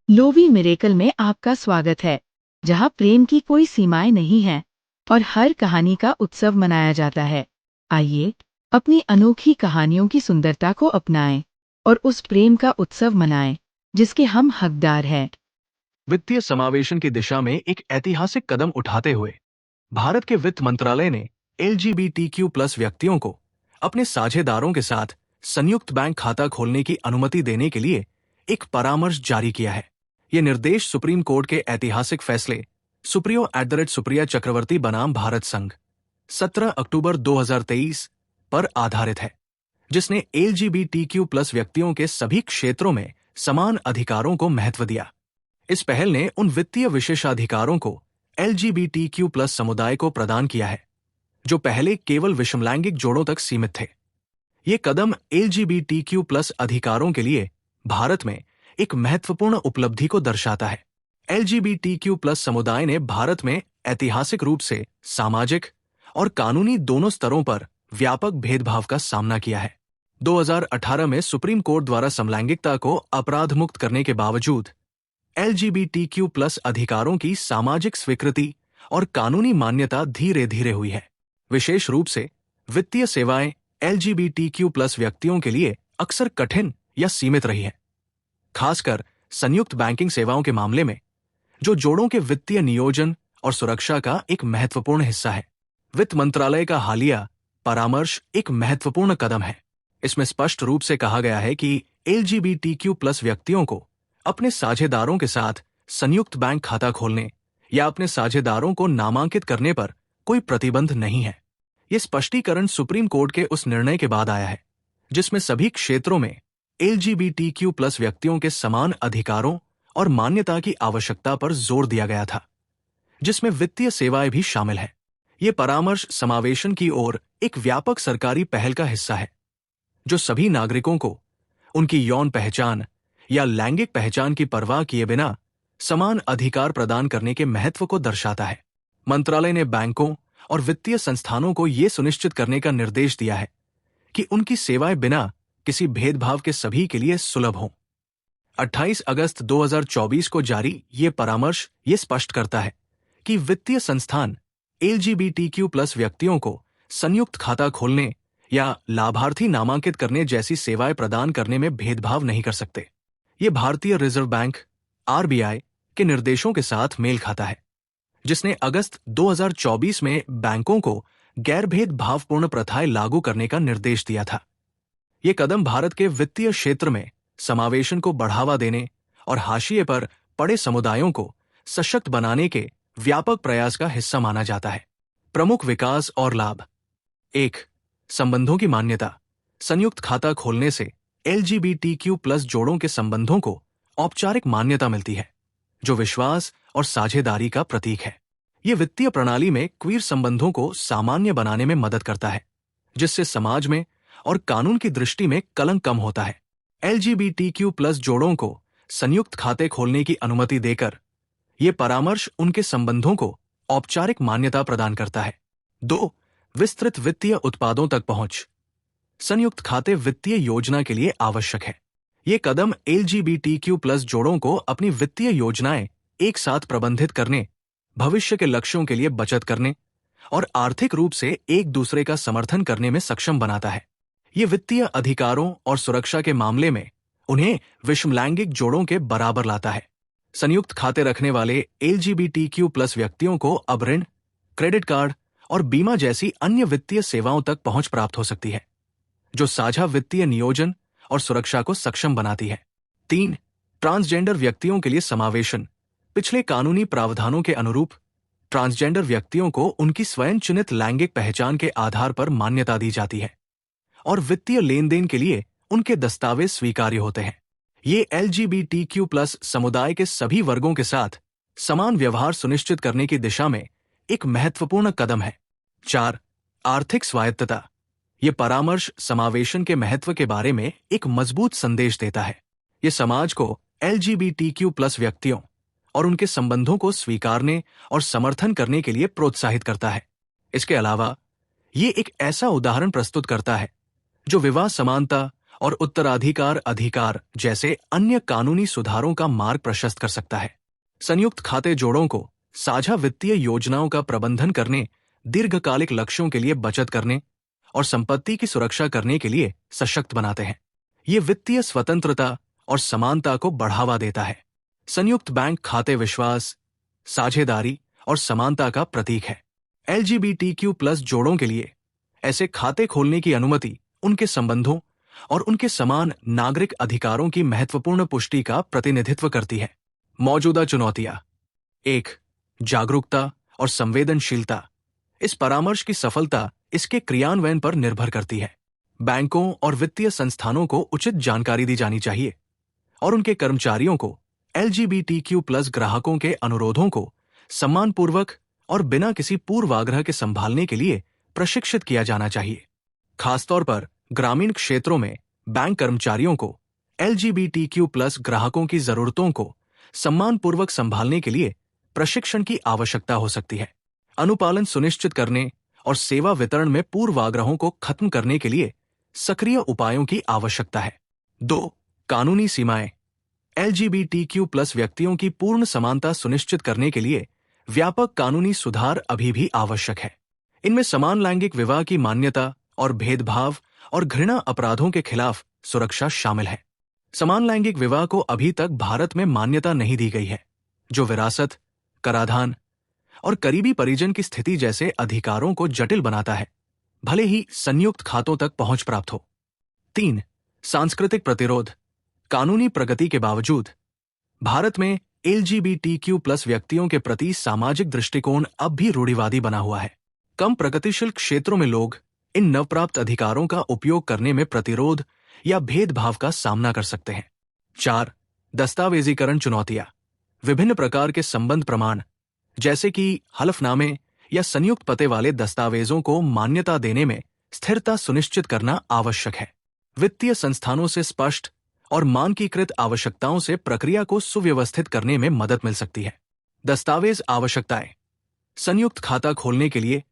Loewi miracle में आपका स्वागत है, जहां प्रेम की कोई सीमाएं नहीं हैं और हर कहानी का उत्सव मनाया जाता है। आइए अपनी अनोखी कहानियों की सुंदरता को अपनाएं और उस प्रेम का उत्सव मनाएं जिसके हम हकदार हैं। वित्तीय समावेशन की दिशा में एक ऐतिहासिक कदम उठाते हुए भारत के वित्त मंत्रालय ने LGBTQ प्लस व्यक्तियों को अपने साझेदारों के साथ संयुक्त बैंक खाता खोलने की अनुमति देने के लिए एक परामर्श जारी किया है। ये निर्देश सुप्रीम कोर्ट के ऐतिहासिक फैसले सुप्रिया चक्रवर्ती बनाम भारत संघ 17 अक्टूबर 2023 पर आधारित है, जिसने LGBTQ प्लस व्यक्तियों के सभी क्षेत्रों में समान अधिकारों को महत्व दिया। इस पहल ने उन वित्तीय विशेषाधिकारों को LGBTQ प्लस समुदाय को प्रदान किया है जो पहले केवल विषमलैंगिक जोड़ों तक सीमित थे। ये कदम LGBTQ प्लस अधिकारों के लिए भारत में एक महत्वपूर्ण उपलब्धि को दर्शाता है। LGBTQ प्लस समुदाय ने भारत में ऐतिहासिक रूप से सामाजिक और कानूनी दोनों स्तरों पर व्यापक भेदभाव का सामना किया है। 2018 में सुप्रीम कोर्ट द्वारा समलैंगिकता को अपराध मुक्त करने के बावजूद LGBTQ प्लस अधिकारों की सामाजिक स्वीकृति और कानूनी मान्यता धीरे धीरे हुई है। विशेष रूप से वित्तीय सेवाएं LGBTQ प्लस व्यक्तियों के लिए अक्सर कठिन या सीमित रही है, खासकर संयुक्त बैंकिंग सेवाओं के मामले में, जो जोड़ों के वित्तीय नियोजन और सुरक्षा का एक महत्वपूर्ण हिस्सा है। वित्त मंत्रालय का हालिया परामर्श एक महत्वपूर्ण कदम है। इसमें स्पष्ट रूप से कहा गया है कि LGBTQ प्लस व्यक्तियों को अपने साझेदारों के साथ संयुक्त बैंक खाता खोलने या अपने साझेदारों को नामांकित करने पर कोई प्रतिबंध नहीं है। ये स्पष्टीकरण सुप्रीम कोर्ट के उस निर्णय के बाद आया है जिसमें सभी क्षेत्रों में LGBTQ प्लस व्यक्तियों के समान अधिकारों और मान्यता की आवश्यकता पर जोर दिया गया था, जिसमें वित्तीय सेवाएं भी शामिल है। ये परामर्श समावेशन की ओर एक व्यापक सरकारी पहल का हिस्सा है जो सभी नागरिकों को उनकी यौन पहचान या लैंगिक पहचान की परवाह किए बिना समान अधिकार प्रदान करने के महत्व को दर्शाता है। मंत्रालय ने बैंकों और वित्तीय संस्थानों को यह सुनिश्चित करने का निर्देश दिया है कि उनकी सेवाएं बिना किसी भेदभाव के सभी के लिए सुलभ हों। 28 अगस्त 2024 को जारी ये परामर्श ये स्पष्ट करता है कि वित्तीय संस्थान LGBTQ प्लस व्यक्तियों को संयुक्त खाता खोलने या लाभार्थी नामांकित करने जैसी सेवाएं प्रदान करने में भेदभाव नहीं कर सकते। ये भारतीय रिजर्व बैंक RBI के निर्देशों के साथ मेल खाता है, जिसने अगस्त 2024 में बैंकों को गैर भेदभावपूर्ण प्रथाएं लागू करने का निर्देश दिया था। ये कदम भारत के वित्तीय क्षेत्र में समावेशन को बढ़ावा देने और हाशिए पर पड़े समुदायों को सशक्त बनाने के व्यापक प्रयास का हिस्सा माना जाता है। प्रमुख विकास और लाभ। 1. संबंधों की मान्यता। संयुक्त खाता खोलने से LGBTQ प्लस जोड़ों के संबंधों को औपचारिक मान्यता मिलती है, जो विश्वास और साझेदारी का प्रतीक है। ये वित्तीय प्रणाली में क्वीर संबंधों को सामान्य बनाने में मदद करता है, जिससे समाज में और कानून की दृष्टि में कलंक कम होता है। LGBTQ प्लस जोड़ों को संयुक्त खाते खोलने की अनुमति देकर ये परामर्श उनके संबंधों को औपचारिक मान्यता प्रदान करता है। 2. विस्तृत वित्तीय उत्पादों तक पहुंच। संयुक्त खाते वित्तीय योजना के लिए आवश्यक है। ये कदम LGBTQ प्लस जोड़ों को अपनी वित्तीय योजनाएं एक साथ प्रबंधित करने, भविष्य के लक्ष्यों के लिए बचत करने और आर्थिक रूप से एक दूसरे का समर्थन करने में सक्षम बनाता है। ये वित्तीय अधिकारों और सुरक्षा के मामले में उन्हें विषमलैंगिक जोड़ों के बराबर लाता है। संयुक्त खाते रखने वाले LGBTQ प्लस व्यक्तियों को अब ऋण, क्रेडिट कार्ड और बीमा जैसी अन्य वित्तीय सेवाओं तक पहुंच प्राप्त हो सकती है, जो साझा वित्तीय नियोजन और सुरक्षा को सक्षम बनाती है। 3. ट्रांसजेंडर व्यक्तियों के लिए समावेशन। पिछले कानूनी प्रावधानों के अनुरूप ट्रांसजेंडर व्यक्तियों को उनकी स्वयं चुनित लैंगिक पहचान के आधार पर मान्यता दी जाती है और वित्तीय लेन देन के लिए उनके दस्तावेज स्वीकार्य होते हैं। ये LGBTQ प्लस समुदाय के सभी वर्गों के साथ समान व्यवहार सुनिश्चित करने की दिशा में एक महत्वपूर्ण कदम है। 4. आर्थिक स्वायत्तता। ये परामर्श समावेशन के महत्व के बारे में एक मजबूत संदेश देता है। ये समाज को LGBTQ प्लस व्यक्तियों और उनके संबंधों को स्वीकारने और समर्थन करने के लिए प्रोत्साहित करता है। इसके अलावा ये एक ऐसा उदाहरण प्रस्तुत करता है जो विवाह समानता और उत्तराधिकार अधिकार जैसे अन्य कानूनी सुधारों का मार्ग प्रशस्त कर सकता है। संयुक्त खाते जोड़ों को साझा वित्तीय योजनाओं का प्रबंधन करने, दीर्घकालिक लक्ष्यों के लिए बचत करने और संपत्ति की सुरक्षा करने के लिए सशक्त बनाते हैं। ये वित्तीय स्वतंत्रता और समानता को बढ़ावा देता है। संयुक्त बैंक खाते विश्वास, साझेदारी और समानता का प्रतीक है। LGBTQ+ जोड़ों के लिए ऐसे खाते खोलने की अनुमति उनके संबंधों और उनके समान नागरिक अधिकारों की महत्वपूर्ण पुष्टि का प्रतिनिधित्व करती है। मौजूदा चुनौतियां: 1. जागरूकता और संवेदनशीलता। इस परामर्श की सफलता इसके क्रियान्वयन पर निर्भर करती है। बैंकों और वित्तीय संस्थानों को उचित जानकारी दी जानी चाहिए और उनके कर्मचारियों को LGBTQ+ ग्राहकों के अनुरोधों को सम्मानपूर्वक और बिना किसी पूर्वाग्रह के संभालने के लिए प्रशिक्षित किया जाना चाहिए। खासतौर पर ग्रामीण क्षेत्रों में बैंक कर्मचारियों को LGBTQ+ ग्राहकों की जरूरतों को सम्मानपूर्वक संभालने के लिए प्रशिक्षण की आवश्यकता हो सकती है। अनुपालन सुनिश्चित करने और सेवा वितरण में पूर्वाग्रहों को खत्म करने के लिए सक्रिय उपायों की आवश्यकता है। 2. कानूनी सीमाएं। LGBTQ+ व्यक्तियों की पूर्ण समानता सुनिश्चित करने के लिए व्यापक कानूनी सुधार अभी भी आवश्यक है। इनमें समान लैंगिक विवाह की मान्यता और भेदभाव और घृणा अपराधों के खिलाफ सुरक्षा शामिल है। समान लैंगिक विवाह को अभी तक भारत में मान्यता नहीं दी गई है, जो विरासत, कराधान और करीबी परिजन की स्थिति जैसे अधिकारों को जटिल बनाता है, भले ही संयुक्त खातों तक पहुंच प्राप्त हो। 3. सांस्कृतिक प्रतिरोध। कानूनी प्रगति के बावजूद भारत में LGBTQ+ व्यक्तियों के प्रति सामाजिक दृष्टिकोण अब भी रूढ़िवादी बना हुआ है। कम प्रगतिशील क्षेत्रों में लोग इन नवप्राप्त अधिकारों का उपयोग करने में प्रतिरोध या भेदभाव का सामना कर सकते हैं। 4. दस्तावेजीकरण चुनौतियां। विभिन्न प्रकार के संबंध प्रमाण, जैसे कि हलफनामे या संयुक्त पते वाले दस्तावेजों को मान्यता देने में स्थिरता सुनिश्चित करना आवश्यक है। वित्तीय संस्थानों से स्पष्ट और मानकीकृत आवश्यकताओं से प्रक्रिया को सुव्यवस्थित करने में मदद मिल सकती है। दस्तावेज आवश्यकताएं। संयुक्त खाता खोलने के लिए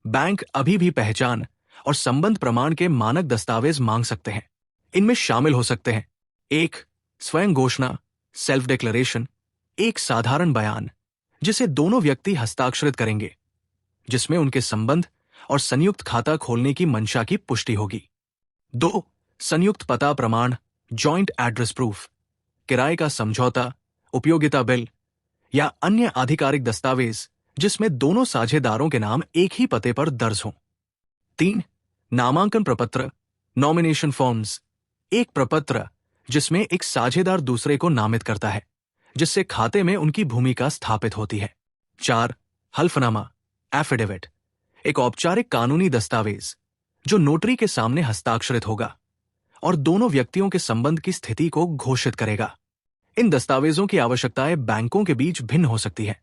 बैंक अभी भी पहचान और संबंध प्रमाण के मानक दस्तावेज मांग सकते हैं। इनमें शामिल हो सकते हैं: 1. स्वयं घोषणा, सेल्फ डिक्लेरेशन, एक साधारण बयान जिसे दोनों व्यक्ति हस्ताक्षरित करेंगे, जिसमें उनके संबंध और संयुक्त खाता खोलने की मंशा की पुष्टि होगी। 2. संयुक्त पता प्रमाण, जॉइंट एड्रेस प्रूफ, किराए का समझौता, उपयोगिता बिल या अन्य आधिकारिक दस्तावेज जिसमें दोनों साझेदारों के नाम एक ही पते पर दर्ज हों। 3. नामांकन प्रपत्र, नॉमिनेशन फॉर्म्स, एक प्रपत्र जिसमें एक साझेदार दूसरे को नामित करता है, जिससे खाते में उनकी भूमिका स्थापित होती है। 4. हल्फनामा, एफिडेविट, एक औपचारिक कानूनी दस्तावेज जो नोटरी के सामने हस्ताक्षरित होगा और दोनों व्यक्तियों के संबंध की स्थिति को घोषित करेगा। इन दस्तावेजों की आवश्यकताएं बैंकों के बीच भिन्न हो सकती है,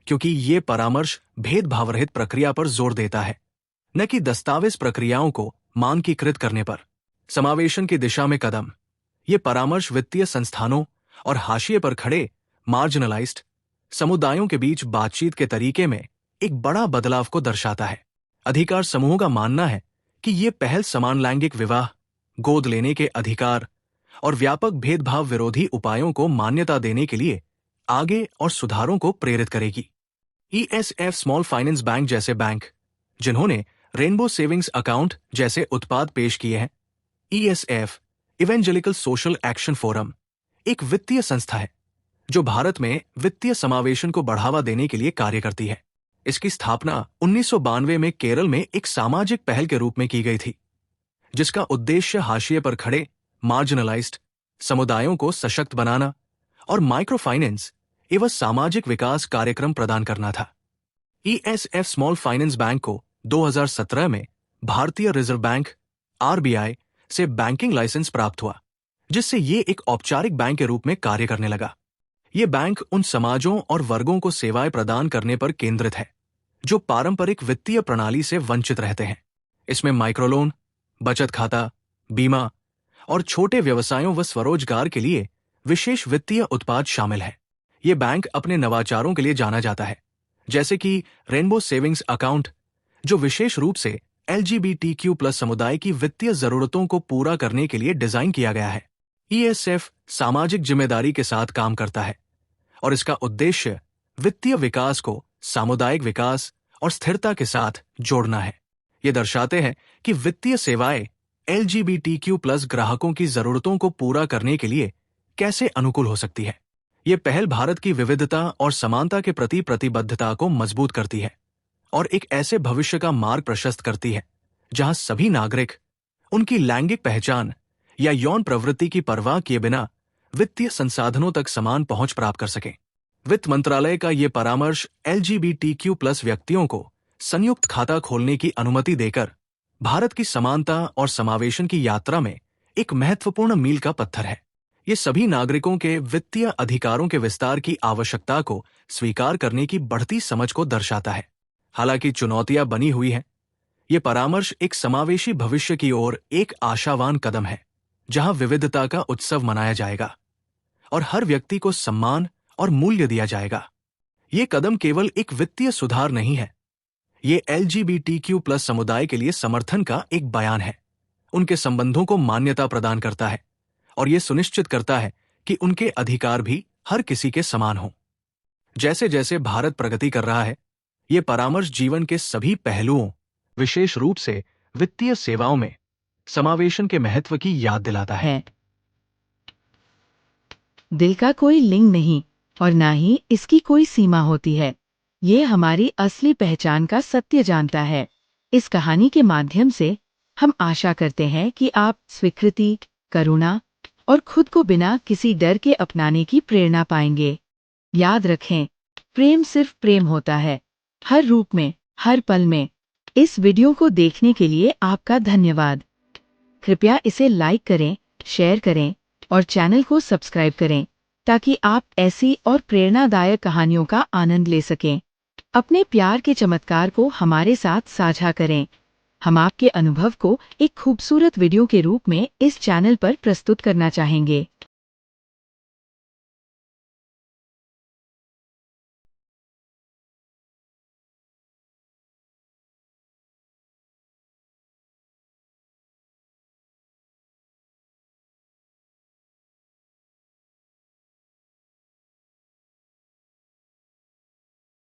क्योंकि ये परामर्श भेदभाव रहित प्रक्रिया पर जोर देता है, न कि दस्तावेज प्रक्रियाओं को मानकीकृत करने पर। समावेशन की दिशा में कदम। ये परामर्श वित्तीय संस्थानों और हाशिए पर खड़े मार्जिनलाइज्ड समुदायों के बीच बातचीत के तरीके में एक बड़ा बदलाव को दर्शाता है। अधिकार समूहों का मानना है कि ये पहल समान लैंगिक विवाह, गोद लेने के अधिकार और व्यापक भेदभाव विरोधी उपायों को मान्यता देने के लिए आगे और सुधारों को प्रेरित करेगी। ESF स्मॉल फाइनेंस बैंक जैसे बैंक, जिन्होंने रेनबो सेविंग्स अकाउंट जैसे उत्पाद पेश किए हैं। ESF evangelical social action forum एक वित्तीय संस्था है जो भारत में वित्तीय समावेशन को बढ़ावा देने के लिए कार्य करती है। इसकी स्थापना 1992 में केरल में एक सामाजिक पहल के रूप में की गई थी, जिसका उद्देश्य हाशिए पर खड़े मार्जिनलाइज्ड समुदायों को सशक्त बनाना और माइक्रो फाइनेंस एवं सामाजिक विकास कार्यक्रम प्रदान करना था। ESF स्मॉल फाइनेंस बैंक को 2017 में भारतीय रिजर्व बैंक RBI से बैंकिंग लाइसेंस प्राप्त हुआ, जिससे ये एक औपचारिक बैंक के रूप में कार्य करने लगा। ये बैंक उन समाजों और वर्गों को सेवाएं प्रदान करने पर केंद्रित है जो पारंपरिक वित्तीय प्रणाली से वंचित रहते हैं। इसमें माइक्रोलोन, बचत खाता, बीमा और छोटे व्यवसायों व स्वरोजगार के लिए विशेष वित्तीय उत्पाद शामिल है। ये बैंक अपने नवाचारों के लिए जाना जाता है, जैसे कि रेनबो सेविंग्स अकाउंट, जो विशेष रूप से LGBTQ+ समुदाय की वित्तीय जरूरतों को पूरा करने के लिए डिजाइन किया गया है। ESF सामाजिक जिम्मेदारी के साथ काम करता है और इसका उद्देश्य वित्तीय विकास को सामुदायिक विकास और स्थिरता के साथ जोड़ना है। ये दर्शाते हैं कि वित्तीय सेवाएं LGBTQ+ ग्राहकों की जरूरतों को पूरा करने के लिए कैसे अनुकूल हो सकती है। ये पहल भारत की विविधता और समानता के प्रति प्रतिबद्धता को मजबूत करती है और एक ऐसे भविष्य का मार्ग प्रशस्त करती है जहां सभी नागरिक उनकी लैंगिक पहचान या यौन प्रवृत्ति की परवाह किए बिना वित्तीय संसाधनों तक समान पहुंच प्राप्त कर सकें। वित्त मंत्रालय का ये परामर्श LGBTQ+ व्यक्तियों को संयुक्त खाता खोलने की अनुमति देकर भारत की समानता और समावेशन की यात्रा में एक महत्वपूर्ण मील का पत्थर है। ये सभी नागरिकों के वित्तीय अधिकारों के विस्तार की आवश्यकता को स्वीकार करने की बढ़ती समझ को दर्शाता है। हालांकि चुनौतियां बनी हुई हैं, ये परामर्श एक समावेशी भविष्य की ओर एक आशावान कदम है, जहां विविधता का उत्सव मनाया जाएगा और हर व्यक्ति को सम्मान और मूल्य दिया जाएगा। ये कदम केवल एक वित्तीय सुधार नहीं है, ये LGBTQ+ समुदाय के लिए समर्थन का एक बयान है, उनके संबंधों को मान्यता प्रदान करता है और ये सुनिश्चित करता है कि उनके अधिकार भी हर किसी के समान हों। जैसे जैसे भारत प्रगति कर रहा है, ये परामर्श जीवन के सभी पहलुओं, विशेष रूप से वित्तीय सेवाओं में समावेशन के महत्व की याद दिलाता है। दिल का कोई लिंग नहीं और ना ही इसकी कोई सीमा होती है। ये हमारी असली पहचान का सत्य जानता है। इस कहानी के माध्यम से हम आशा करते हैं कि आप स्वीकृति, करुणा और खुद को बिना किसी डर के अपनाने की प्रेरणा पाएंगे। याद रखें, प्रेम सिर्फ प्रेम होता है, हर रूप में, हर पल में। इस वीडियो को देखने के लिए आपका धन्यवाद। कृपया इसे लाइक करें, शेयर करें और चैनल को सब्सक्राइब करें ताकि आप ऐसी और प्रेरणादायक कहानियों का आनंद ले सकें। अपने प्यार के चमत्कार को हमारे साथ साझा करें। हम आपके अनुभव को एक खूबसूरत वीडियो के रूप में इस चैनल पर प्रस्तुत करना चाहेंगे।